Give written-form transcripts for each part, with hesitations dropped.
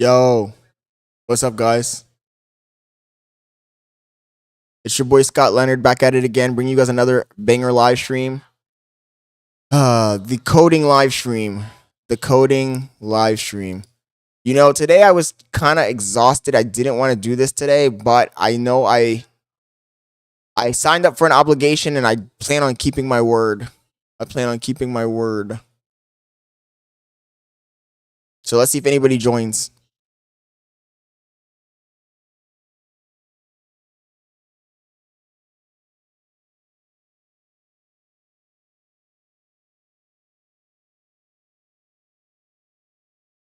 Yo, what's up, guys? It's your boy Scott Leonard back at it again, bringing you guys another banger live stream. The coding live stream. The coding live stream. You know, today I was kind of exhausted. I didn't want to do this today, but I know I signed up for an obligation and I plan on keeping my word. I plan on keeping my word. So let's see if anybody joins.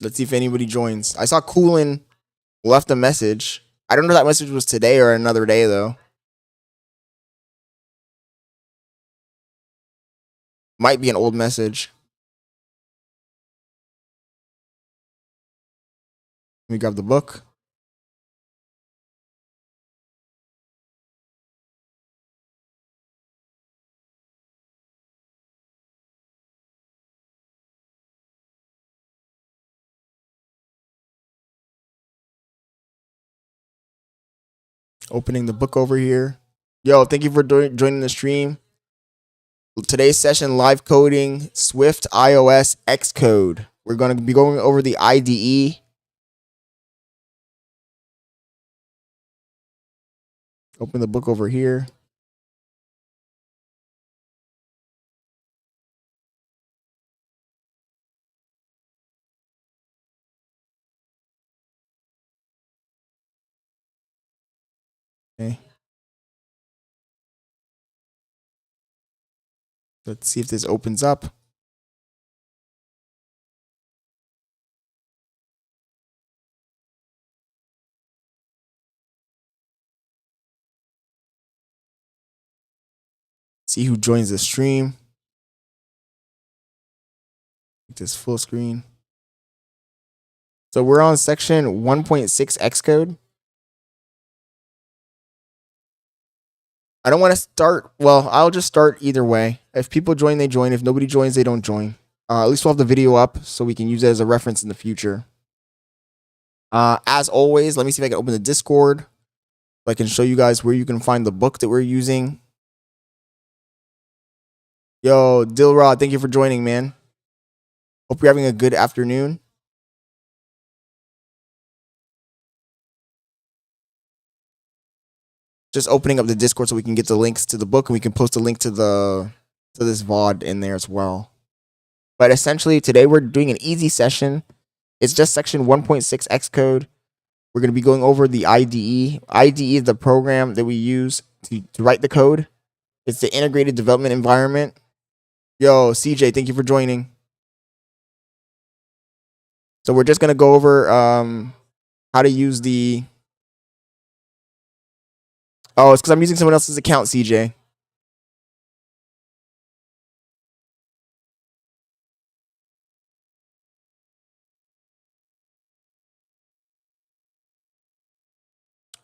Let's see if anybody joins. I saw Coolin left a message. I don't know if that message was today or another day though. Might be an old message. Let me grab the book. Opening the book over here. Yo, thank you for joining the stream. Today's session, live coding, Swift, iOS, Xcode. We're going to be going over the IDE. Open the book over here. Okay. Let's see if this opens up. See who joins the stream. Make this full screen. So we're on section 1.6 Xcode. I don't want to start. Well, I'll just start either way. If people join, they join. If nobody joins, they don't join. At least we'll have the video up so we can use it as a reference in the future. As always, let me see if I can open the Discord. I can show you guys where you can find the book that we're using. Yo, Dilrod, thank you for joining, man. Hope you're having a good afternoon. Just opening up the Discord so we can get the links to the book and we can post a link to this VOD in there as well. But essentially, today we're doing an easy session. It's just section 1.6 Xcode. We're going to be going over the IDE. IDE is the program that we use to write the code. It's the integrated development environment. Yo, CJ, thank you for joining. So we're just going to go over how to use the... Oh, it's because I'm using someone else's account, CJ.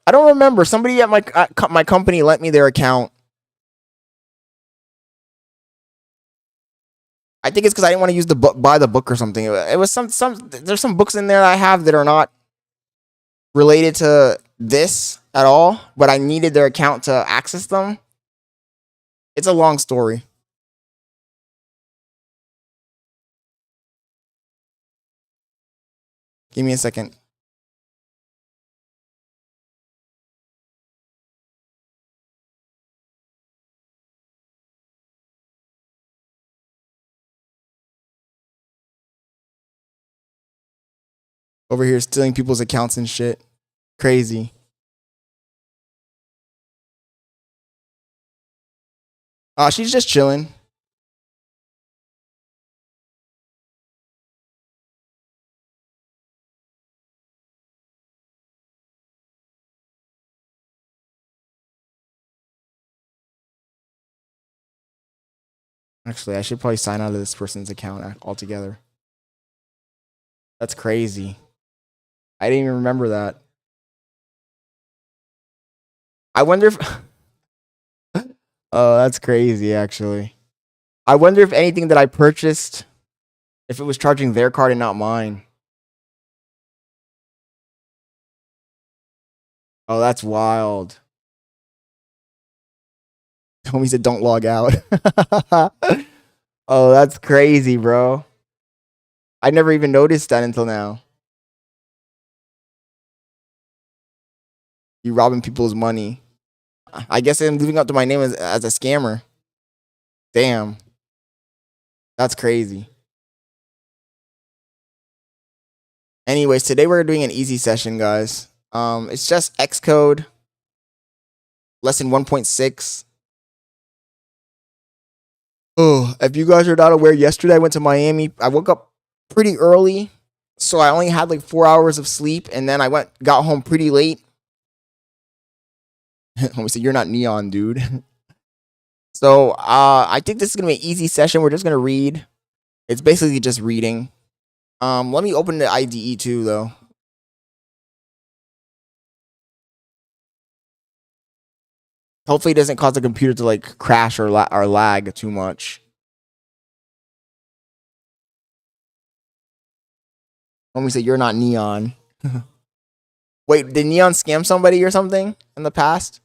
I don't remember. Somebody at my company lent me their account. I think it's because I didn't want to use the book, buy the book or something. It was there's some books in there that I have that are not related to this at all, but I needed their account to access them. It's a long story. Give me a second. Over here stealing people's accounts and shit. Crazy. She's just chilling. Actually, I should probably sign out of this person's account altogether. That's crazy. I didn't even remember that. I wonder if... Oh, that's crazy, actually. I wonder if anything that I purchased, if it was charging their card and not mine. Oh, that's wild. Homie said don't log out. Oh, that's crazy, bro. I never even noticed that until now. You robbing people's money. I guess I'm living up to my name as a scammer. Damn. That's crazy. Anyways, today we're doing an easy session, guys. It's just Xcode, lesson 1.6. Oh, if you guys are not aware, yesterday I went to Miami. I woke up pretty early, so I only had like 4 hours of sleep, and then got home pretty late. Homie said, "You're not neon, dude." So I think this is gonna be an easy session. We're just gonna read. It's basically just reading. Let me open the IDE too, though. Hopefully, it doesn't cause the computer to like crash or lag too much. Homie said, "You're not neon." Wait, did Neon scam somebody or something in the past?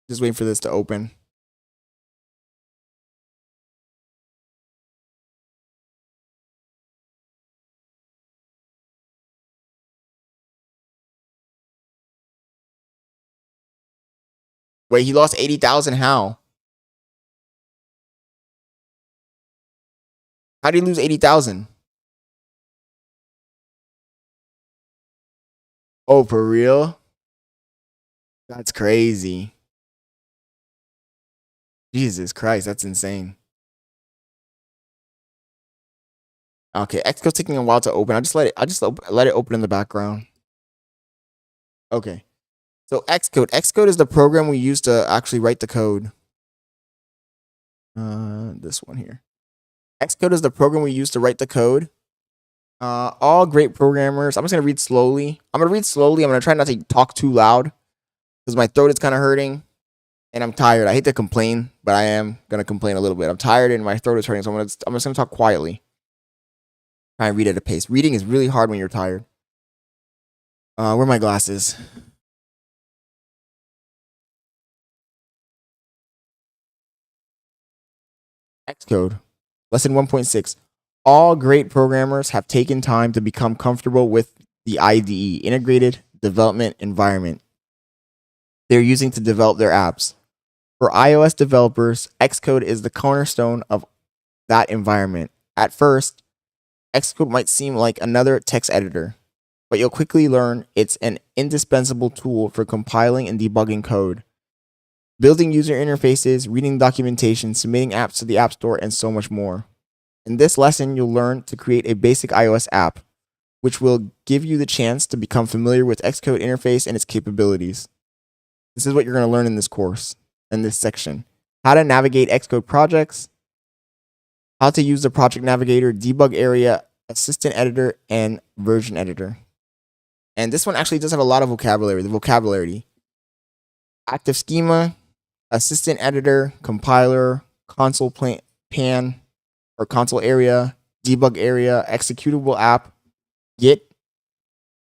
Just waiting for this to open. Wait, he lost 80,000. How? How did he lose 80,000? Oh, for real? That's crazy. Jesus Christ, that's insane. Okay, Xcode's taking a while to open. Let it open in the background. Okay. So Xcode is the program we use to actually write the code. This one here. Xcode is the program we use to write the code. All great programmers. I'm just gonna read slowly. I'm gonna try not to talk too loud because my throat is kind of hurting and I'm tired. I hate to complain, but I am gonna complain a little bit. I'm tired and my throat is hurting, so I'm just gonna talk quietly. Try and read at a pace. Reading is really hard when you're tired. Where are my glasses? Xcode, lesson 1.6. All great programmers have taken time to become comfortable with the IDE, integrated development environment, they're using to develop their apps. For iOS developers, Xcode is the cornerstone of that environment. At first, Xcode might seem like another text editor, but you'll quickly learn it's an indispensable tool for compiling and debugging code, building user interfaces, reading documentation, submitting apps to the App Store, and so much more. In this lesson, you'll learn to create a basic iOS app, which will give you the chance to become familiar with Xcode interface and its capabilities. This is what you're going to learn in this course, in this section. How to navigate Xcode projects, how to use the project navigator, debug area, assistant editor, and version editor. And this one actually does have a lot of vocabulary. The vocabulary: active schema, assistant editor, compiler, console pan or console area, debug area, executable app, Git,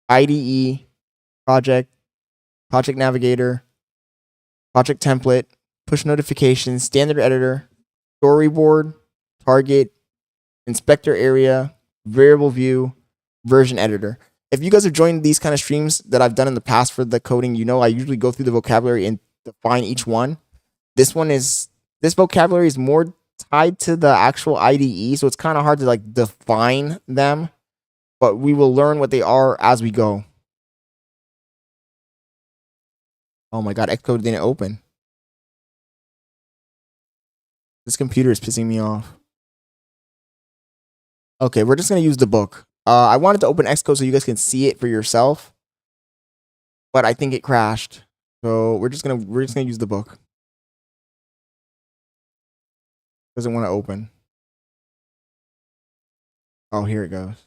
IDE, project navigator, project template, push notifications, standard editor, storyboard, target, inspector area, variable view, version editor. If you guys have joined these kind of streams that I've done in the past for the coding, you know I usually go through the vocabulary and define each one. This vocabulary is more tied to the actual IDE, so it's kind of hard to like define them, but we will learn what they are as we go. Oh my god, Xcode didn't open. This computer is pissing me off. Okay, we're just gonna use the book. I wanted to open Xcode so you guys can see it for yourself, but I think it crashed. So we're just gonna use the book. Doesn't want to open. Oh, here it goes.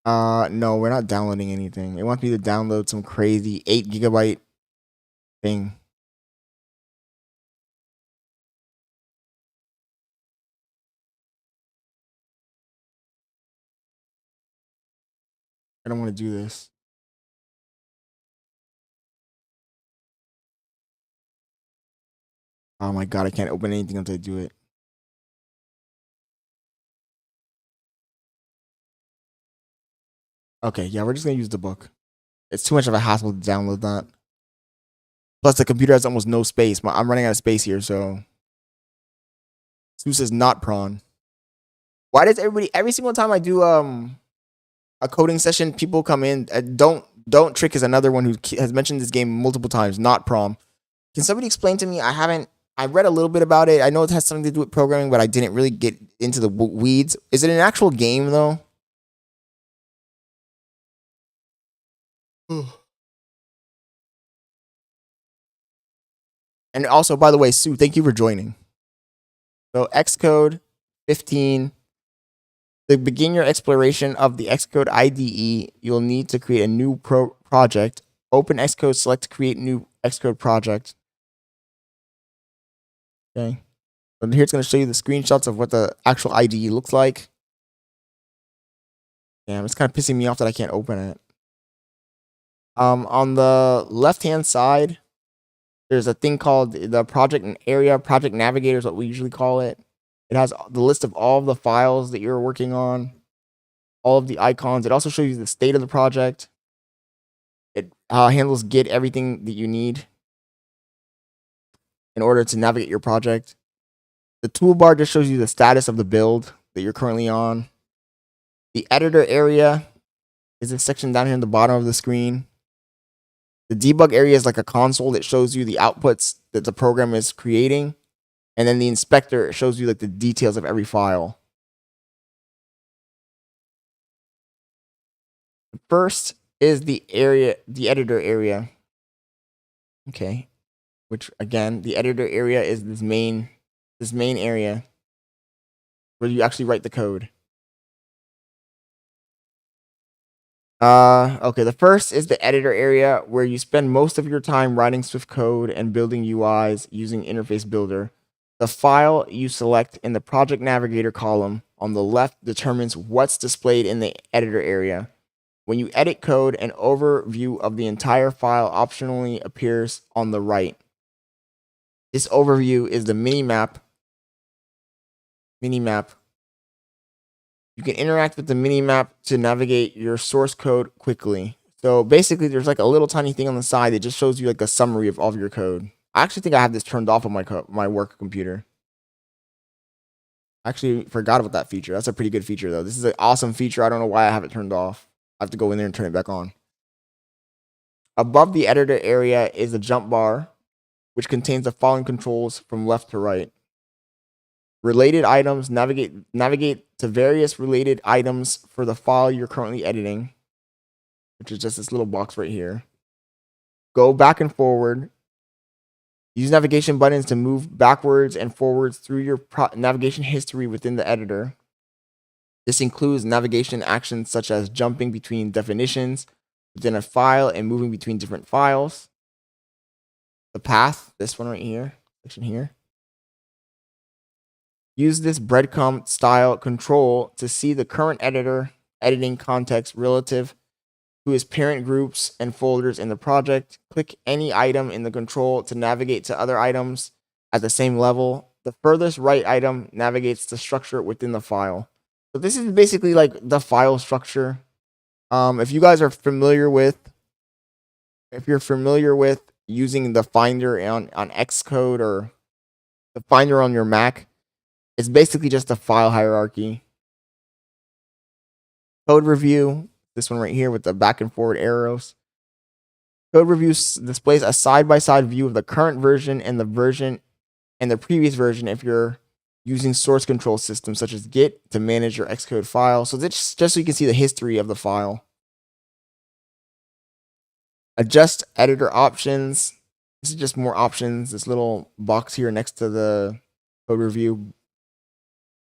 No, we're not downloading anything. It wants me to download some crazy 8 GB thing. I don't want to do this. Oh my god, I can't open anything until I do it. Okay, yeah, we're just gonna use the book. It's too much of a hassle to download that. Plus, the computer has almost no space. I'm running out of space here, so. Sue says not prawn. Why does everybody, every single time I do a coding session, people come in. Don't Trick is another one who has mentioned this game multiple times. Not prom. Can somebody explain to me? I read a little bit about it. I know it has something to do with programming, but I didn't really get into the weeds. Is it an actual game though? And also, by the way, Sue, thank you for joining. So Xcode 15. To begin your exploration of the Xcode IDE, you'll need to create a new project. Open Xcode, select create new Xcode project. Okay. So here it's going to show you the screenshots of what the actual IDE looks like. Damn, it's kind of pissing me off that I can't open it. On the left-hand side, there's a thing called the project area. Project navigator is what we usually call it. It has the list of all of the files that you're working on, all of the icons. It also shows you the state of the project. It handles Git, everything that you need in order to navigate your project. The toolbar just shows you the status of the build that you're currently on. The editor area is this section down here in the bottom of the screen. The debug area is like a console that shows you the outputs that the program is creating. And then the inspector shows you like the details of every file. First is the editor area. Okay. Which again, the editor area is this main area where you actually write the code. Okay, the first is the editor area where you spend most of your time writing Swift code and building UIs using Interface Builder. The file you select in the Project Navigator column on the left determines what's displayed in the editor area. When you edit code, an overview of the entire file optionally appears on the right. This overview is the minimap. You can interact with the minimap to navigate your source code quickly. So basically, there's like a little tiny thing on the side that just shows you like a summary of all of your code. I actually think I have this turned off on my work computer. I actually forgot about that feature. That's a pretty good feature though. This is an awesome feature. I don't know why I have it turned off. I have to go in there and turn it back on. Above the editor area is a jump bar, which contains the following controls from left to right. Related items, navigate to various related items for the file you're currently editing, which is just this little box right here. Go back and forward. Use navigation buttons to move backwards and forwards through your navigation history within the editor. This includes navigation actions such as jumping between definitions within a file and moving between different files. The path, this one right here, section here. Use this breadcrumb style control to see the current editing context relative to its parent groups and folders in the project. Click any item in the control to navigate to other items at the same level. The furthest right item navigates the structure within the file. So this is basically like the file structure. If you guys are familiar with, if you're familiar with using the Finder on Xcode or the Finder on your Mac, it's basically just a file hierarchy. Code review, this one right here with the back and forward arrows. Code review displays a side-by-side view of the current version and the previous version if you're using source control systems such as Git to manage your Xcode file. So that's just so you can see the history of the file. Adjust editor options. This is just more options. This little box here next to the code review.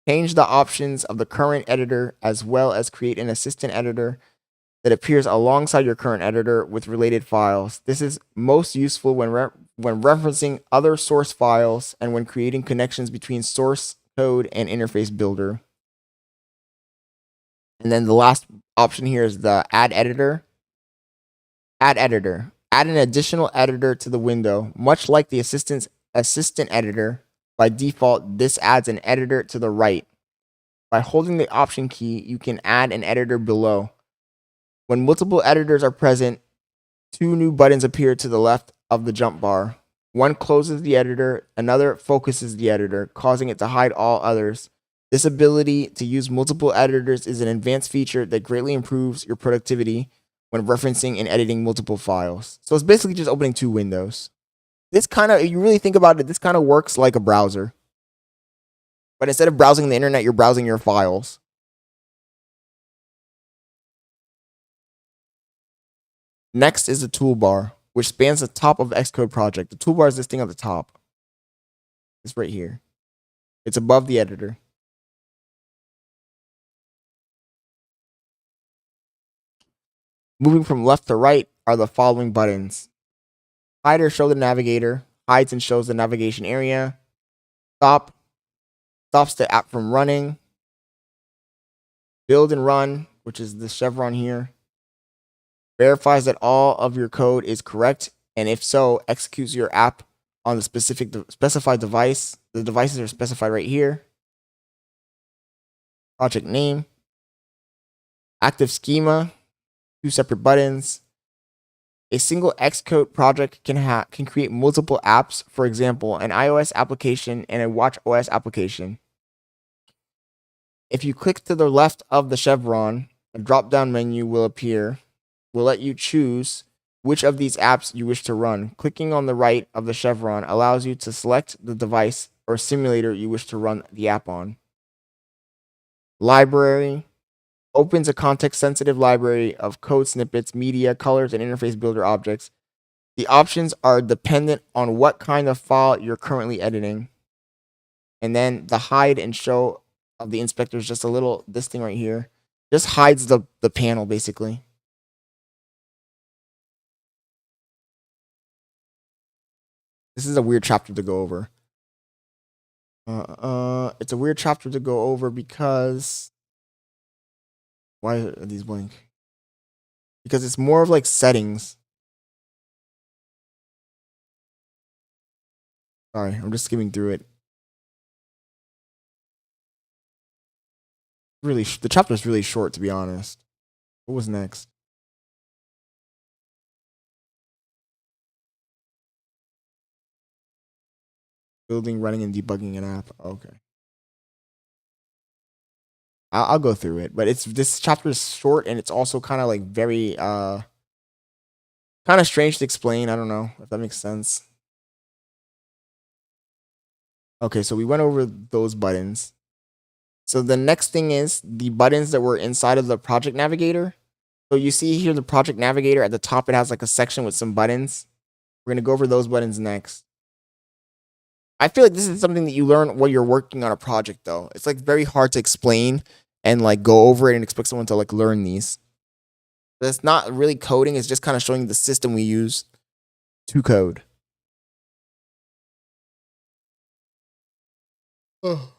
Change the options of the current editor as well as create an assistant editor that appears alongside your current editor with related files. This is most useful when referencing other source files and when creating connections between source code and interface builder. And then the last option here is the add editor. Add editor. Add an additional editor to the window. Much like the assistant editor, by default, this adds an editor to the right. By holding the option key, you can add an editor below. When multiple editors are present, two new buttons appear to the left of the jump bar. One closes the editor, another focuses the editor, causing it to hide all others. This ability to use multiple editors is an advanced feature that greatly improves your productivity when referencing and editing multiple files. So it's basically just opening two windows. This kind of, if you really think about it, this kind of works like a browser. But instead of browsing the internet, you're browsing your files. Next is the toolbar, which spans the top of the Xcode project. The toolbar is this thing at the top. It's right here. It's above the editor. Moving from left to right are the following buttons. Hide or show the navigator. Hides and shows the navigation area. Stop. Stops the app from running. Build and run, which is the chevron here. Verifies that all of your code is correct, and if so, executes your app on the specified device. The devices are specified right here. Project name. Active schema. Two separate buttons. A single Xcode project can create multiple apps, for example, an iOS application and a watchOS application. If you click to the left of the chevron, a drop-down menu will appear. Will let you choose which of these apps you wish to run. Clicking on the right of the chevron allows you to select the device or simulator you wish to run the app on. Library. Opens a context-sensitive library of code snippets, media, colors, and interface builder objects. The options are dependent on what kind of file you're currently editing. And then the hide and show of the inspector is just this thing right here. Just hides the panel, basically. This is a weird chapter to go over. It's a weird chapter to go over because... Why are these blank? Because it's more of like settings. Sorry, I'm just skimming through it. Really, the chapter is really short, to be honest. What was next? Building, running, and debugging an app. Okay. I'll go through it, but this chapter is short and it's also kind of like very kind of strange to explain. I don't know if that makes sense. Okay, so we went over those buttons. So the next thing is the buttons that were inside of the project navigator. So you see here the project navigator at the top, it has like a section with some buttons. We're gonna go over those buttons next. I feel like this is something that you learn while you're working on a project though. It's like very hard to explain and like go over it and expect someone to like learn these. But it's not really coding, it's just kind of showing the system we use to code. Oh.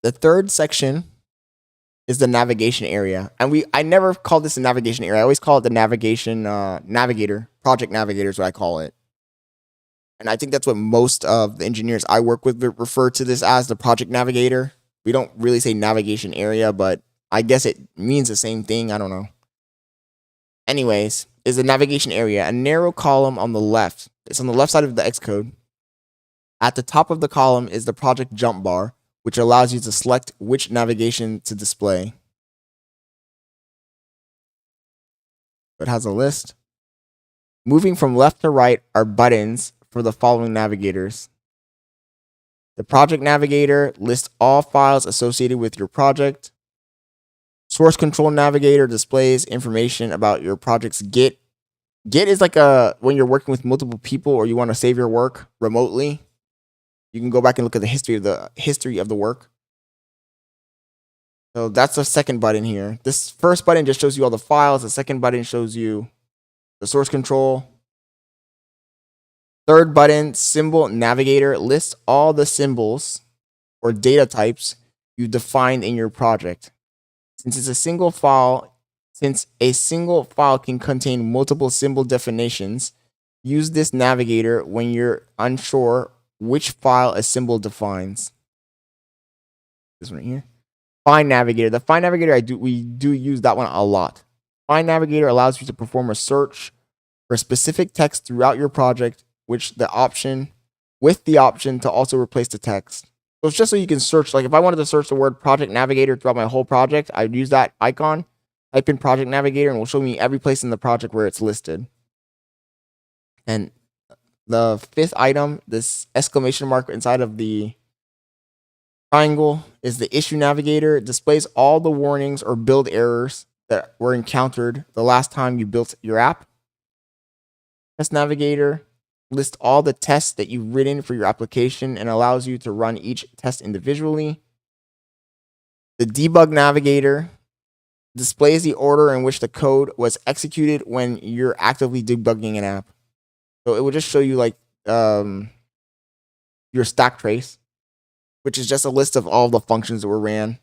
The third section is the navigation area. And I never call this a navigation area. I always call it the navigation navigator. Project navigator is what I call it. And I think that's what most of the engineers I work with refer to this as, the project navigator. We don't really say navigation area, but I guess it means the same thing. I don't know. Anyways, is the navigation area a narrow column on the left. It's on the left side of the Xcode. At the top of the column is the project jump bar, which allows you to select which navigation to display. It has a list. Moving from left to right are buttons for the following navigators. The project navigator lists all files associated with your project. Source control navigator displays information about your project's Git. Git is like when you're working with multiple people or you want to save your work remotely. You can go back and look at the history of the work. So that's the second button here. This first button just shows you all the files. The second button shows you the source control. Third button, symbol navigator, lists all the symbols or data types you defined in your project. Since a single file can contain multiple symbol definitions, use this navigator when you're unsure which file a symbol defines. This one right here. Find Navigator. The Find Navigator, we do use that one a lot. Find Navigator allows you to perform a search for specific text throughout your project, with the option to also replace the text. So it's just so you can search. Like if I wanted to search the word Project Navigator throughout my whole project, I'd use that icon, type in Project Navigator, and it will show me every place in the project where it's listed. And the fifth item, this exclamation mark inside of the triangle, is the Issue Navigator. It displays all the warnings or build errors that were encountered the last time you built your app. Test Navigator lists all the tests that you've written for your application and allows you to run each test individually. The Debug Navigator displays the order in which the code was executed when you're actively debugging an app. So it will just show you like your stack trace, which is just a list of all the functions that were ran.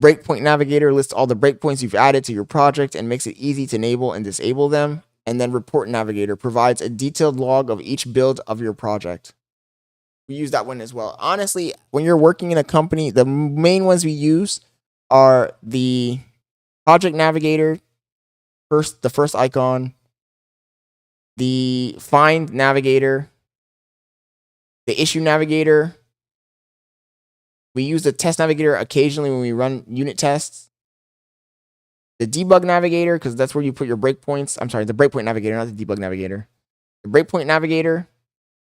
Breakpoint Navigator lists all the breakpoints you've added to your project and makes it easy to enable and disable them. And then Report Navigator provides a detailed log of each build of your project. We use that one as well. Honestly, when you're working in a company, the main ones we use are the Project Navigator, the first icon, the Find Navigator, the Issue Navigator. We use the Test Navigator occasionally when we run unit tests. The Debug Navigator, because that's where you put your breakpoints. I'm sorry, the Breakpoint Navigator, not the Debug Navigator. The Breakpoint Navigator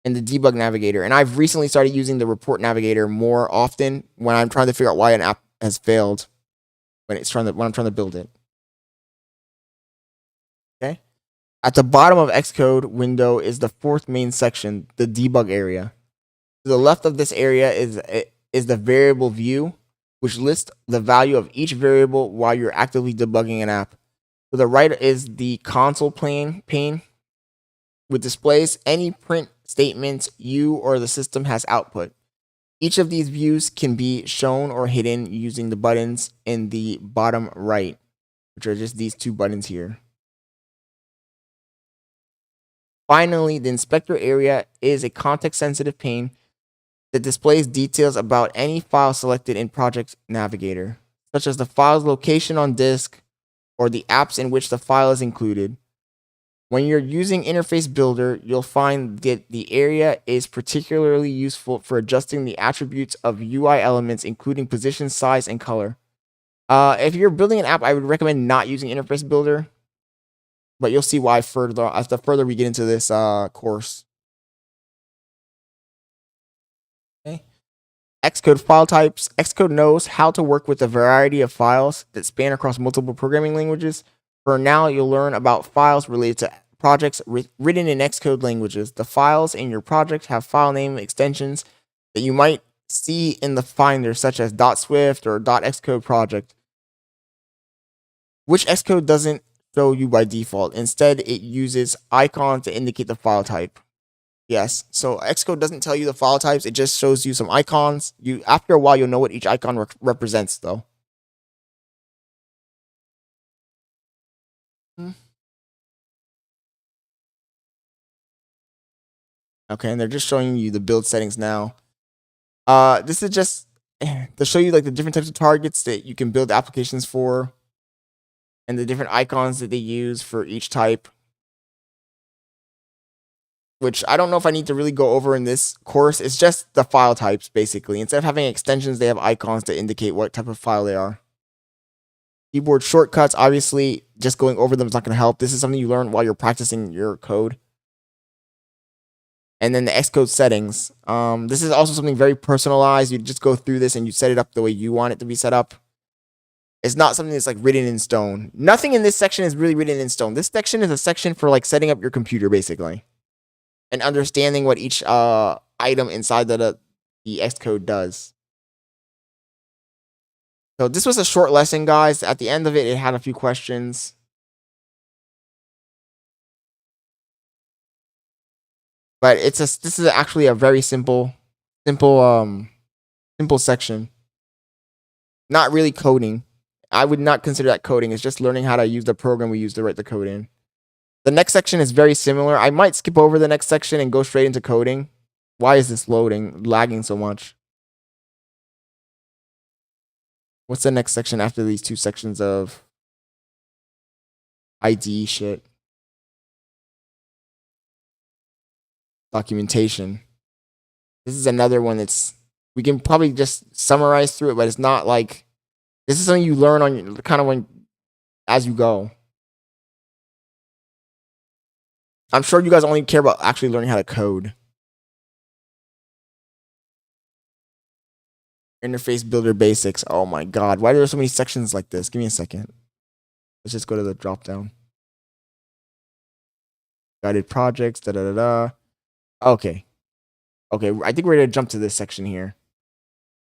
and the Debug Navigator. And I've recently started using the Report Navigator more often when I'm trying to figure out why an app has failed when I'm trying to build it. Okay. At the bottom of Xcode window is the fourth main section, the debug area. To the left of this area is the variable view, which lists the value of each variable while you're actively debugging an app. To the right is the console pane, which displays any print statements you or the system has output. Each of these views can be shown or hidden using the buttons in the bottom right, which are just these two buttons here. Finally, the inspector area is a context-sensitive pane that displays details about any file selected in Project Navigator, such as the file's location on disk or the apps in which the file is included. When you're using Interface Builder, you'll find that the area is particularly useful for adjusting the attributes of UI elements, including position, size, and color. If you're building an app, I would recommend not using Interface Builder, but you'll see why the further we get into this course. Okay. Xcode file types. Xcode knows how to work with a variety of files that span across multiple programming languages. For now, you'll learn about files related to projects written in Xcode languages. The files in your project have file name extensions that you might see in the Finder, such as .swift or .xcode project, which Xcode doesn't show you by default. Instead, it uses icons to indicate the file type. Yes, so Xcode doesn't tell you the file types, it just shows you some icons. After a while, you'll know what each icon represents, though. Okay, and they're just showing you the build settings now. This is just to show you like the different types of targets that you can build applications for, and the different icons that they use for each type, which I don't know if I need to really go over in this course. It's just the file types, basically. Instead of having extensions, they have icons to indicate what type of file they are. Keyboard shortcuts, obviously, just going over them is not going to help. This is something you learn while you're practicing your code. And then the Xcode settings. This is also something very personalized. You just go through this and you set it up the way you want it to be set up. It's not something that's like written in stone. Nothing in this section is really written in stone. This section is a section for like setting up your computer, basically, and understanding what each item inside the Xcode does. So this was a short lesson, guys. At the end of it, it had a few questions. But this is actually a very simple simple section. Not really coding. I would not consider that coding. It's just learning how to use the program we use to write the code in. The next section is very similar. I might skip over the next section and go straight into coding. Why is this lagging so much? What's the next section after these two sections of ID shit? Documentation. This is another one that's, we can probably just summarize through it, but it's not like, this is something you learn on kind of when, as you go. I'm sure you guys only care about actually learning how to code. Interface builder basics. Oh my God. Why are there so many sections like this? Give me a second. Let's just go to the drop down. Guided projects. Da da da da. Okay. Okay. I think we're going to jump to this section here.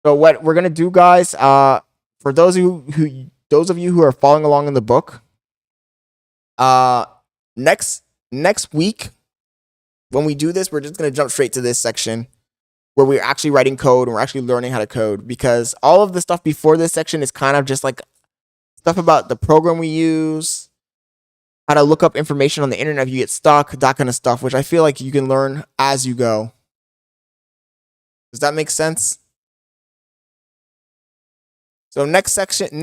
So what we're going to do, guys, for those of you who are following along in the book, next week, when we do this, we're just going to jump straight to this section where we're actually writing code and we're actually learning how to code, because all of the stuff before this section is kind of just like stuff about the program we use, how to look up information on the internet if you get stuck, that kind of stuff, which I feel like you can learn as you go. Does that make sense? So next session is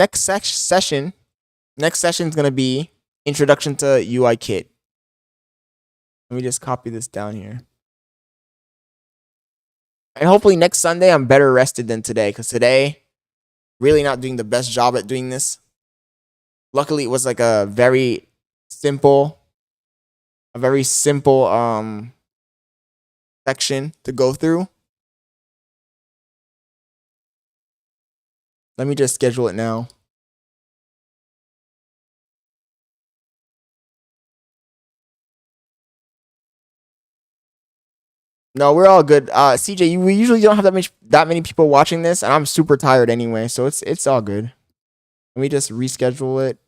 going to be Introduction to UI Kit. Let me just copy this down here. And hopefully next Sunday I'm better rested than today, because today, really not doing the best job at doing this. Luckily, it was like a very simple section to go through. Let me just schedule it now. No, we're all good. CJ, we usually don't have that many people watching this, and I'm super tired anyway, so it's all good. Let me just reschedule it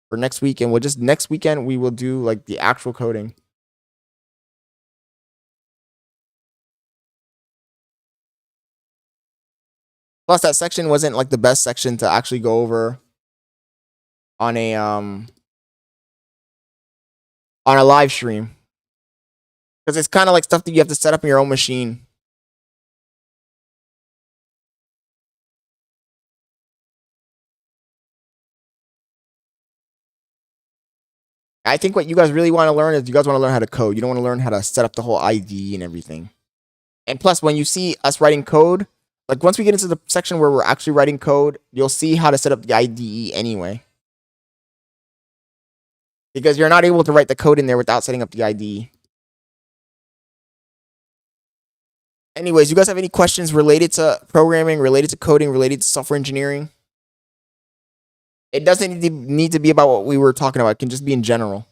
for next week, and next weekend we will do like the actual coding. Plus, that section wasn't like the best section to actually go over on a live stream, because it's kind of like stuff that you have to set up in your own machine. I think what you guys really want to learn is you guys want to learn how to code. You don't want to learn how to set up the whole ID and everything. And plus, when you see us writing code, like once we get into the section where we're actually writing code, you'll see how to set up the IDE anyway. Because you're not able to write the code in there without setting up the IDE. Anyways, you guys have any questions related to programming, related to coding, related to software engineering? It doesn't need to be about what we were talking about. It can just be in general.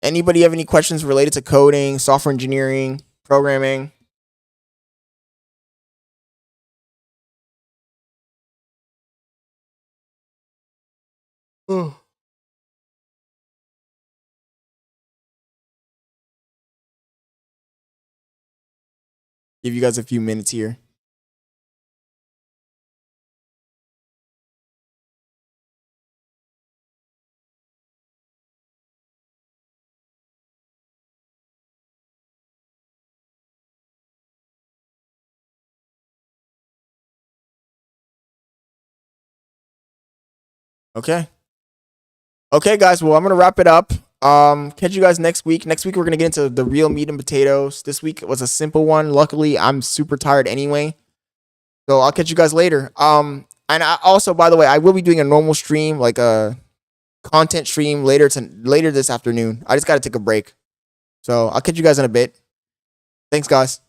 Anybody have any questions related to coding, software engineering, programming? Give you guys a few minutes here. Okay. Okay, guys. Well, I'm gonna wrap it up. Catch you guys next week. Next week we're gonna get into the real meat and potatoes. This week was a simple one. Luckily, I'm super tired anyway, so I'll catch you guys later. And I also, by the way, I will be doing a normal stream, like a content stream later this afternoon. I just gotta take a break, so I'll catch you guys in a bit. Thanks, guys.